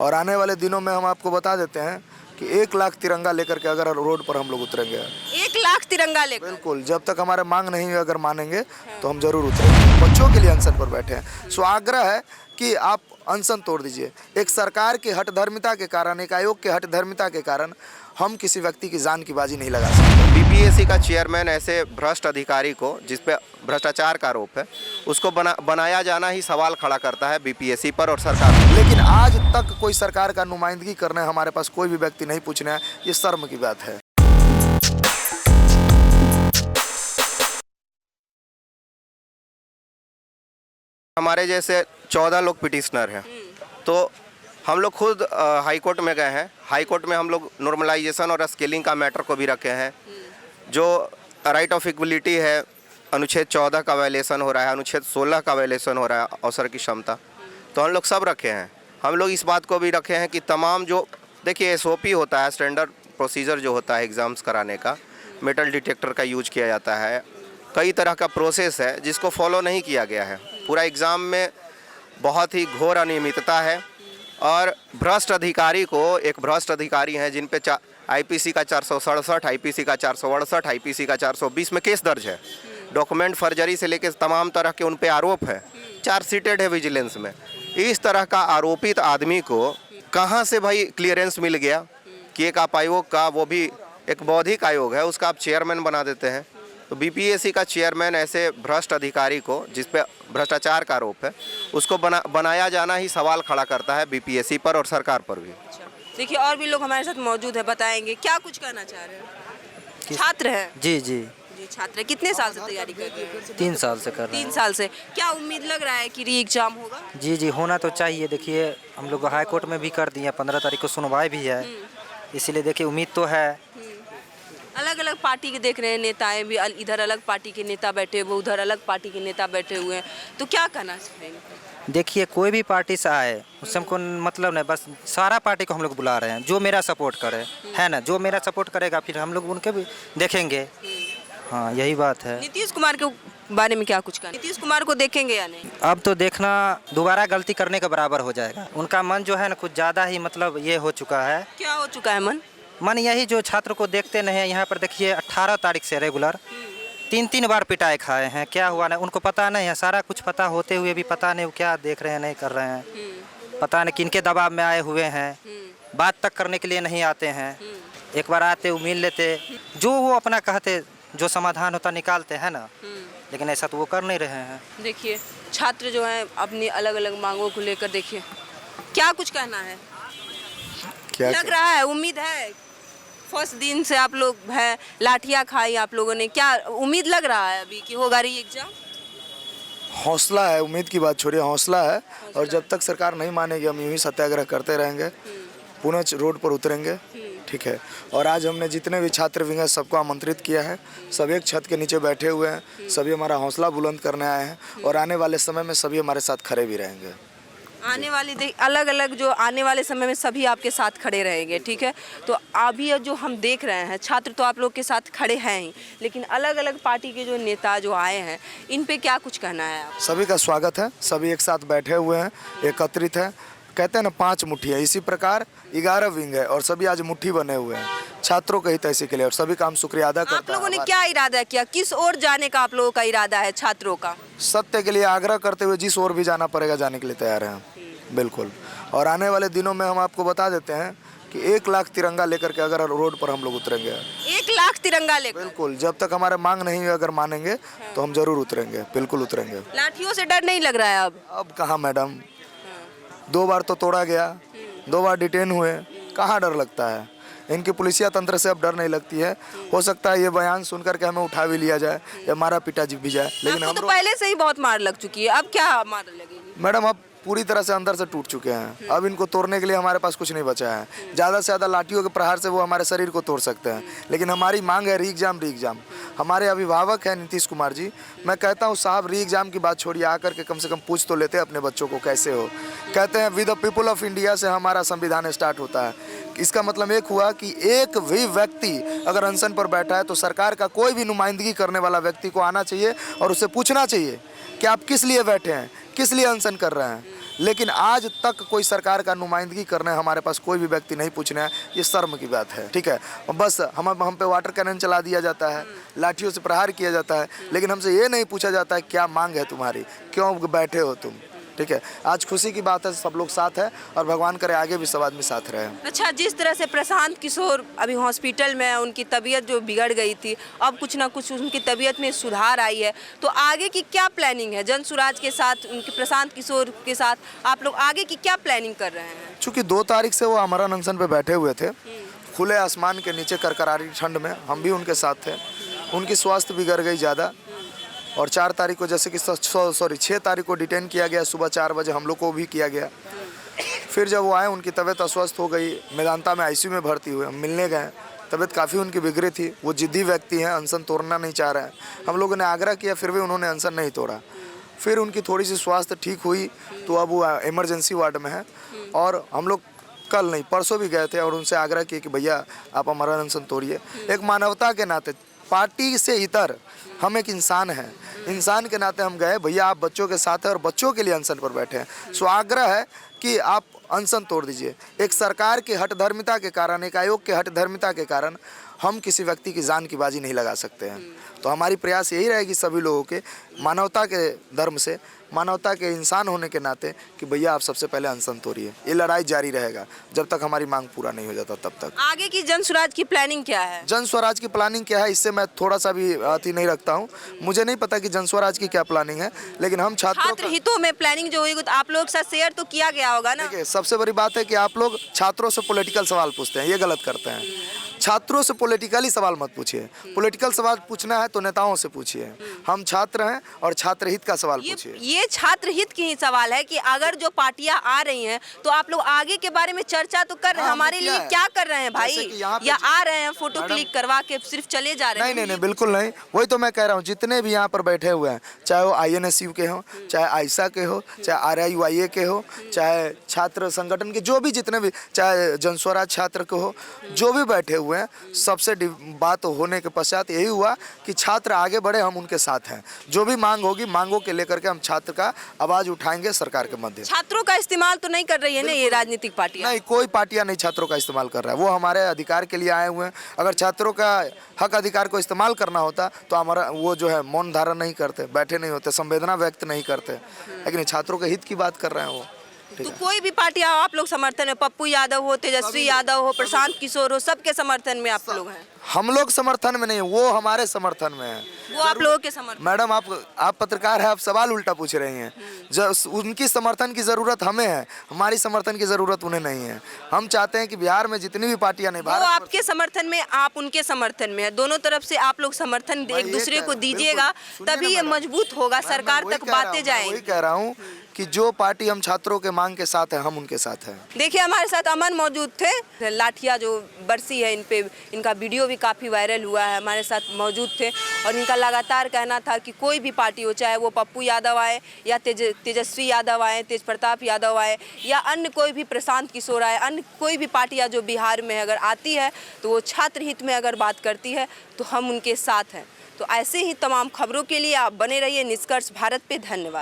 और आने वाले दिनों में हम आपको बता देते हैं कि 1 लाख तिरंगा लेकर के अगर रोड पर हम लोग उतरेंगे। 1 लाख तिरंगा लेकर? बिल्कुल, जब तक हमारे मांग नहीं अगर मानेंगे तो हम जरूर उतरेंगे। बच्चों के लिए अनशन पर बैठे हैं, सो आग्रह है कि आप अनशन तोड़ दीजिए। एक सरकार की हठधर्मिता के कारण, एक आयोग के हठधर्मिता के कारण हम किसी व्यक्ति की जान की बाजी नहीं लगा सकते। बीपीएससी का चेयरमैन ऐसे भ्रष्ट अधिकारी को, जिस पे भ्रष्टाचार का आरोप है, उसको बनाया जाना ही सवाल खड़ा करता है बीपीएससी पर और सरकार पर। लेकिन आज तक कोई सरकार का नुमाइंदगी करने हमारे पास कोई भी व्यक्ति नहीं पूछने आया, ये शर्म की बात है। हमारे जैसे 14 लोग पिटिशनर हैं, तो हम लोग खुद हाई कोर्ट में गए हैं। हाई कोर्ट में हम लोग नॉर्मलाइजेशन और स्केलिंग का मैटर को भी रखे हैं। जो राइट ऑफ इक्वलिटी है, अनुच्छेद 14 का वायलेशन हो रहा है, अनुच्छेद 16 का वायलेशन हो रहा है, अवसर की क्षमता, तो हम लोग सब रखे हैं। हम लोग इस बात को भी रखे हैं कि तमाम जो देखिए एसओपी होता है, स्टैंडर्ड प्रोसीजर जो होता है एग्ज़ाम्स कराने का, मेटल डिटेक्टर का यूज किया जाता है, कई तरह का प्रोसेस है जिसको फॉलो नहीं किया गया है। पूरा एग्ज़ाम में बहुत ही घोर अनियमितता है और भ्रष्ट अधिकारी को, एक भ्रष्ट अधिकारी हैं जिन पे आईपीसी का 467, आईपीसी का 468, आईपीसी का 420 में केस दर्ज है। डॉक्यूमेंट फर्जरी से लेकर तमाम तरह के उन पे आरोप है, चार्जशीटेड है विजिलेंस में। इस तरह का आरोपित आदमी को कहाँ से भाई क्लियरेंस मिल गया कि एक आप आयोग का, वो भी एक बौद्धिक आयोग है, उसका आप चेयरमैन बना देते हैं। तो बीपीएससी का चेयरमैन ऐसे भ्रष्ट अधिकारी को, जिस पे भ्रष्टाचार का आरोप है, उसको बनाया जाना ही सवाल खड़ा करता है बीपीएससी पर और सरकार पर भी। देखिए और भी लोग हमारे साथ मौजूद है, बताएंगे क्या कुछ कहना चाह रहे हैं। छात्र हैं? जी जी जी छात्र हैं। कितने साल से तैयारी कर रहे हैं? 3 साल से कर रहे 3 हैं। साल से। क्या उम्मीद लग रहा है कि री एग्जाम होगा? जी जी होना तो चाहिए। देखिए हम लोग हाई कोर्ट में भी कर दिए, 15 तारीख को सुनवाई भी है, इसीलिए देखिए उम्मीद तो है। अलग अलग पार्टी के देख रहे हैं नेताएं भी, इधर अलग पार्टी के नेता बैठे हुए, उधर अलग पार्टी के नेता बैठे हुए हैं, तो क्या कहना चाहिए? देखिए कोई भी पार्टी से आए उससे हमको मतलब नहीं, बस सारा पार्टी को हम लोग बुला रहे हैं जो मेरा सपोर्ट करे, है ना। जो मेरा सपोर्ट करेगा फिर हम लोग उनके भी देखेंगे। हाँ यही बात है। नीतीश कुमार के बारे में क्या कुछ कहना? नीतीश कुमार को देखेंगे या नहीं? अब तो देखना दोबारा गलती करने के बराबर हो जाएगा। उनका मन जो है ना कुछ ज़्यादा ही मतलब ये हो चुका है। क्या हो चुका है मन? यही जो छात्र को देखते नहीं है। यहाँ पर देखिए 18 तारीख से रेगुलर 3 बार पिटाई खाए हैं। क्या हुआ नहीं उनको पता नहीं है, सारा कुछ पता होते हुए भी पता नहीं वो क्या देख रहे हैं, नहीं कर रहे हैं। पता नहीं किनके दबाव में आए हुए हैं, बात तक करने के लिए नहीं आते हैं। एक बार आते वो मिल लेते, जो वो अपना कहते, जो समाधान होता निकालते हैं ना, लेकिन ऐसा तो वो कर नहीं रहे हैं। देखिए छात्र जो हैं अपनी अलग अलग मांगों को लेकर, देखिए क्या कुछ कहना है? क्या लग रहा है, उम्मीद है, फर्स्ट दिन से आप लोग है, लाठियाँ खाई आप लोगों ने, क्या उम्मीद लग रहा है अभी कि होगा री एग्जाम? हौसला है, उम्मीद की बात छोड़िए, हौसला है। और जब तक सरकार नहीं मानेगी हम यूं ही सत्याग्रह करते रहेंगे, पुनः रोड पर उतरेंगे, ठीक है। और आज हमने जितने भी छात्र विंग हैं सबको आमंत्रित किया है। सब एक छत के नीचे बैठे हुए हैं, सभी हमारा हौसला बुलंद करने आए हैं और आने वाले समय में सभी हमारे साथ खड़े भी रहेंगे। आने वाले अलग अलग जो आने वाले समय में सभी आपके साथ खड़े रहेंगे, ठीक है। तो अभी जो हम देख रहे हैं, छात्र तो आप लोग के साथ खड़े हैं ही, लेकिन अलग अलग पार्टी के जो नेता जो आए हैं, इन पे क्या कुछ कहना है आप? सभी का स्वागत है, सभी एक साथ बैठे हुए हैं, एकत्रित हैं। कहते हैं ना 5 मुट्ठी है, इसी प्रकार 11 विंग है और सभी आज मुट्ठी बने हुए हैं छात्रों के हित ऐसे के लिए, और सभी का हम शुक्रिया अदा करते हैं। आप लोगों ने क्या इरादा किया, किस ओर जाने का आप लोगों का इरादा है छात्रों का? सत्य के लिए आग्रह करते हुए जिस ओर भी जाना पड़ेगा जाने के लिए तैयार हैं, बिल्कुल। और आने वाले दिनों में हम आपको बता देते हैं कि 1 लाख तिरंगा लेकर के अगर रोड पर हम लोग उतरेंगे। 1 लाख तिरंगा लेकर? बिल्कुल, जब तक हमारे मांग नहीं अगर मानेंगे तो हम जरूर उतरेंगे, बिल्कुल उतरेंगे। लाठियों से डर नहीं लग रहा है अब कहाँ मैडम, 2 बार तो तोड़ा गया, 2 बार डिटेन हुए, कहाँ डर लगता है। इनकी पुलिसिया तंत्र से अब डर नहीं लगती है। हो सकता है ये बयान सुनकर के हमें उठा भी लिया जाए या मारा पीटा भी जाए, लेकिन हम तो पहले से ही बहुत मार लग चुकी है, अब क्या मार लगेगी? मैडम अब पूरी तरह से अंदर से टूट चुके हैं। अब इनको तोड़ने के लिए हमारे पास कुछ नहीं बचा है। ज़्यादा से ज़्यादा लाठियों के प्रहार से वो हमारे शरीर को तोड़ सकते हैं, लेकिन हमारी मांग है री एग्जाम। हमारे अभिभावक हैं नीतीश कुमार जी, मैं कहता हूँ साहब री एग्जाम की बात छोड़िए, आकर के कम से कम पूछ तो लेते अपने बच्चों को कैसे हो। कहते हैं with the people of India से हमारा संविधान स्टार्ट होता है। इसका मतलब एक हुआ कि एक भी व्यक्ति अगर अनशन पर बैठा है तो सरकार का कोई भी नुमाइंदगी करने वाला व्यक्ति को आना चाहिए और उससे पूछना चाहिए कि आप किस लिए बैठे हैं, किस लिए अनशन कर रहे हैं। लेकिन आज तक कोई सरकार का नुमाइंदगी करने हमारे पास कोई भी व्यक्ति नहीं पूछने है, ये शर्म की बात है। ठीक है, बस हम पे वाटर कैनन चला दिया जाता है, लाठियों से प्रहार किया जाता है, लेकिन हमसे ये नहीं पूछा जाता है क्या मांग है तुम्हारी, क्यों बैठे हो तुम। ठीक है, आज खुशी की बात है, सब लोग साथ है और भगवान करे आगे भी सब आदमी साथ रहे। अच्छा, जिस तरह से प्रशांत किशोर अभी हॉस्पिटल में है, उनकी तबीयत जो बिगड़ गई थी, अब कुछ ना कुछ उनकी तबीयत में सुधार आई है, तो आगे की क्या प्लानिंग है जन स्वराज के साथ, उनके प्रशांत किशोर के साथ आप लोग आगे की क्या प्लानिंग कर रहे हैं? चूँकि 2 तारीख से वो आमरण अनशन पे बैठे हुए थे, खुले आसमान के नीचे करकरारी ठंड में, हम भी उनके साथ थे। उनकी स्वास्थ्य बिगड़ गई ज़्यादा और 4 तारीख को जैसे कि 6 तारीख को डिटेन किया गया, सुबह 4 बजे हम लोग को भी किया गया। फिर जब वो आए उनकी तबीयत अस्वस्थ हो गई, मेदांता में आईसीयू में भर्ती हुए, हम मिलने गए, तबीयत काफ़ी उनकी बिगड़ी थी। वो जिद्दी व्यक्ति हैं, अनशन तोड़ना नहीं चाह रहे हैं। हम लोगों ने आग्रह किया, फिर भी उन्होंने अनशन नहीं तोड़ा। फिर उनकी थोड़ी सी स्वास्थ्य ठीक हुई तो अब वो इमरजेंसी वार्ड में है और हम लोग कल नहीं परसों भी गए थे और उनसे आग्रह किया कि भैया आप हमारा अनशन तोड़िए। एक मानवता के नाते, पार्टी से इतर हम एक इंसान हैं, इंसान के नाते हम गए, भैया आप बच्चों के साथ हैं और बच्चों के लिए अनशन पर बैठे हैं। सो आग्रह है कि आप अनशन तोड़ दीजिए। एक सरकार की हठधर्मिता के कारण, एक आयोग के हठधर्मिता के कारण हम किसी व्यक्ति की जान की बाजी नहीं लगा सकते हैं। तो हमारी प्रयास यही रहेगी सभी लोगों के, मानवता के धर्म से, मानवता के इंसान होने के नाते, कि भैया आप सबसे पहले अनशन तोड़िए। ये लड़ाई जारी रहेगा जब तक हमारी मांग पूरा नहीं हो जाता तब तक। आगे की जन स्वराज की प्लानिंग क्या है? जन स्वराज की प्लानिंग क्या है, इससे मैं थोड़ा सा भी अति नहीं रखता हूँ। मुझे नहीं पता कि जन स्वराज की क्या प्लानिंग है, लेकिन हम छात्र हितों में प्लानिंग जो होगी तो आप लोग के साथ शेयर तो किया गया होगा ना। देखिए, सबसे बड़ी बात है कि आप लोग छात्रों से पॉलिटिकल सवाल पूछते हैं, ये गलत करते हैं। छात्रों से पॉलिटिकली सवाल मत पूछिए। पॉलिटिकल सवाल पूछना है तो नेताओं से पूछिए। हम छात्र हैं और छात्र हित का सवाल पूछिए। ये छात्र हित की ही सवाल है कि अगर जो पार्टियां आ रही हैं तो आप लोग आगे के बारे में चर्चा तो कर रहे हैं, हमारे लिए क्या कर रहे हैं भाई, या आ रहे हैं फोटो क्लिक करवा के सिर्फ चले जा रहे हैं? नहीं, बिल्कुल नहीं। वही तो मैं कह रहा हूँ, जितने भी यहाँ पर बैठे हुए हैं, चाहे वो INSU के हो, चाहे आयसा के हो, चाहे RIUIA के हो, चाहे छात्र संगठन के जो भी जितने भी, चाहे जन स्वराज छात्र के हो, जो भी बैठे हुए हैं, सबसे बात होने के पश्चात यही हुआ कि छात्र आगे बढ़े, हम उनके साथ हैं। जो भी मांग होगी, मांगों के लेकर के हम छात्र का आवाज उठाएंगे सरकार के मध्य। छात्रों का इस्तेमाल तो नहीं कर रही है ना ये राजनीतिक पार्टियां? नहीं, कोई पार्टियां नहीं छात्रों का इस्तेमाल कर रहा है। वो हमारे अधिकार के लिए आए हुए हैं। अगर छात्रों का हक अधिकार को इस्तेमाल करना होता तो हमारा वो जो है मौन धारण नहीं करते, बैठे नहीं होते, संवेदना व्यक्त नहीं करते, लेकिन छात्रों के हित की बात कर रहे हैं वो। तो कोई भी पार्टी आप लोग समर्थन में, पप्पू यादव हो, तेजस्वी यादव हो, प्रशांत किशोर हो, सबके समर्थन में आप लोग हैं? हम लोग समर्थन में नहीं, वो हमारे समर्थन में है। वो आप लोगों के समर्थन? मैडम, आप पत्रकार हैं, आप सवाल उल्टा पूछ रही हैं। उनकी समर्थन की ज़रूरत हमें है, हमारी समर्थन की ज़रूरत उन्हें नहीं है। हम चाहते हैं कि बिहार में जितनी भी पार्टियां नहीं, वो आपके समर्थन में, आप उनके समर्थन में है, दोनों तरफ से आप लोग समर्थन एक दूसरे को दीजिएगा, तभी ये मजबूत होगा, सरकार तक बातें जाएंगी। वही कह रहा हूँ कि जो पार्टी हम छात्रों के मांग के साथ है, हम उनके साथ हैं। देखिए, हमारे साथ अमन मौजूद थे। लाठियाँ जो बरसी है इन पे, इनका वीडियो भी काफ़ी वायरल हुआ है, हमारे साथ मौजूद थे और इनका लगातार कहना था कि कोई भी पार्टी हो, चाहे वो पप्पू यादव आए या तेजस्वी यादव आए, तेज प्रताप यादव आए या अन्य कोई भी, प्रशांत किशोर आए, अन्य कोई भी पार्टियाँ जो बिहार में अगर आती है तो वो छात्र हित में अगर बात करती है तो हम उनके साथ हैं। तो ऐसे ही तमाम खबरों के लिए आप बने रहिए निष्कर्ष भारत पे। धन्यवाद।